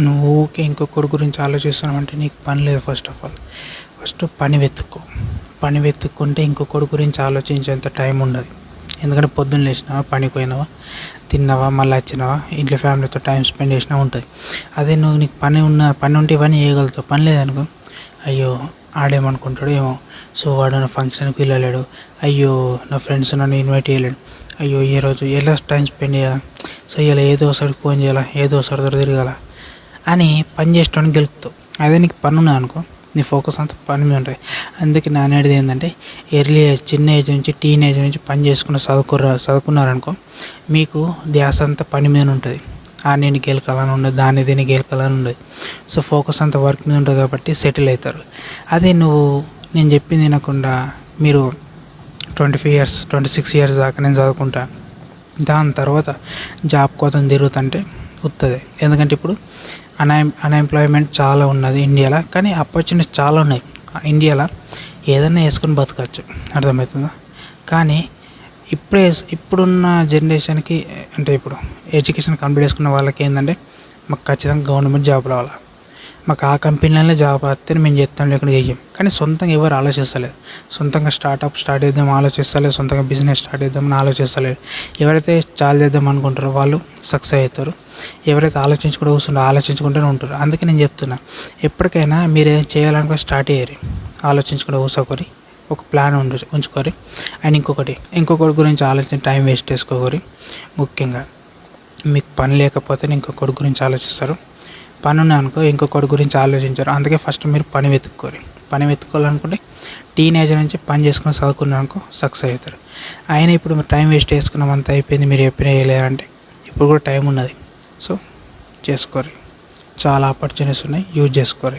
నువ్వు ఊకే ఇంకొకడి గురించి ఆలోచిస్తున్నావు అంటే నీకు పని లేదు. ఫస్ట్ పని వెతుక్కో. పని వెతుక్కుంటే ఇంకొకడి గురించి ఆలోచించేంత టైం ఉండదు. ఎందుకంటే పొద్దున్న లేచినావా, పనికి పోయినావా, తిన్నావా, మళ్ళీ వచ్చినావా, ఇంట్లో ఫ్యామిలీతో టైం స్పెండ్ చేసినా ఉంటుంది. అదే నీకు పని ఉంటే ఇవన్నీ చేయగలుగుతావు. పని లేదనుకో, అయ్యో ఆడేమనుకుంటాడు ఏమో, సో వాడు నా ఫంక్షన్కి వెళ్ళలేడు, అయ్యో నా ఫ్రెండ్స్ నన్ను ఇన్వైట్ చేయలేడు, అయ్యో ఈరోజు ఎలా టైం స్పెండ్ చేయాలా, సో ఇలా ఏదో ఒకసారి ఫోన్ చేయాలా, ఏదో ఒకసారి తిరగాల అని పని చేసేటోని గెలుపుతావు. అదే నీకు పని ఉన్నది అనుకో, నీ ఫోకస్ అంతా పని మీద ఉంటుంది. అందుకే నా అనేది ఏంటంటే చిన్న ఏజ్ నుంచి టీనేజ్ నుంచి పని చేసుకుని చదువుకున్నారనుకో, మీకు ధ్యాస అంతా పని మీద ఉంటుంది. నేను గెలకాలని ఉండదు, దీన్ని గెలకాలని ఉండదు. సో ఫోకస్ అంతా వర్క్ మీద ఉంటుంది కాబట్టి సెటిల్ అవుతారు. అదే నేను చెప్పింది వినకుండా మీరు 26 ఇయర్స్ దాకా నేను చదువుకుంటా, దాని తర్వాత జాబ్ కోసం తిరుగుతుంటే వస్తుంది. ఎందుకంటే ఇప్పుడు అన్ఎంప్లాయ్మెంట్ చాలా ఉన్నది ఇండియాలో, కానీ ఆపర్చునిటీస్ చాలా ఉన్నాయి ఇండియాలో. ఏదైనా వేసుకొని బతకచ్చు, అర్థమవుతుందా? కానీ ఇప్పుడున్న జనరేషన్కి అంటే ఇప్పుడు ఎడ్యుకేషన్ కంప్లీట్ చేసుకున్న వాళ్ళకి ఏంటంటే, మాకు ఖచ్చితంగా గవర్నమెంట్ జాబ్ రావాలి, మాకు ఆ కంపెనీలోనే జాబ్ వస్తే మేము చేస్తాం, లేకుండా చెయ్యం. కానీ సొంతంగా ఎవరు ఆలోచిస్తలేదు. సొంతంగా స్టార్ట్ చేద్దాం ఆలోచిస్తలేదు, సొంతంగా బిజినెస్ స్టార్ట్ చేద్దామని ఆలోచిస్తలేదు. ఎవరైతే చాలా చేద్దాం అనుకుంటారో వాళ్ళు సక్సెస్ అవుతారు. ఎవరైతే ఆలోచించుకుంటూనే ఉంటారు. అందుకే నేను చెప్తున్నా, ఎప్పటికైనా మీరు ఏం చేయాలనుకో స్టార్ట్ చేయరు, ఆలోచించుకుంటూ కూర్చోకరి, ఒక ప్లాన్ ఉంచుకోరి. అండ్ ఇంకొకటి గురించి ఆలోచించి టైం వేస్ట్ చేసుకోకరి. ముఖ్యంగా మీకు పని లేకపోతే ఇంకొకటి గురించి ఆలోచిస్తారు, పని ఉన్నాయనుకో ఇంకొకటి గురించి ఆలోచించారు. అందుకే ఫస్ట్ మీరు పని వెతుక్కోవాలనుకుంటే టీనేజ్ నుంచి పని చేసుకుని చదువుకున్నారనుకో సక్సెస్ అవుతారు. అయినా ఇప్పుడు మీరు టైం వేస్ట్ చేసుకున్నామంతా అయిపోయింది, మీరు చెప్పినా వేయలేరంటే ఇప్పుడు కూడా టైం ఉన్నది. సో చేసుకోరి, చాలా ఆపర్చునిటీస్ ఉన్నాయి, యూజ్ చేసుకోరి.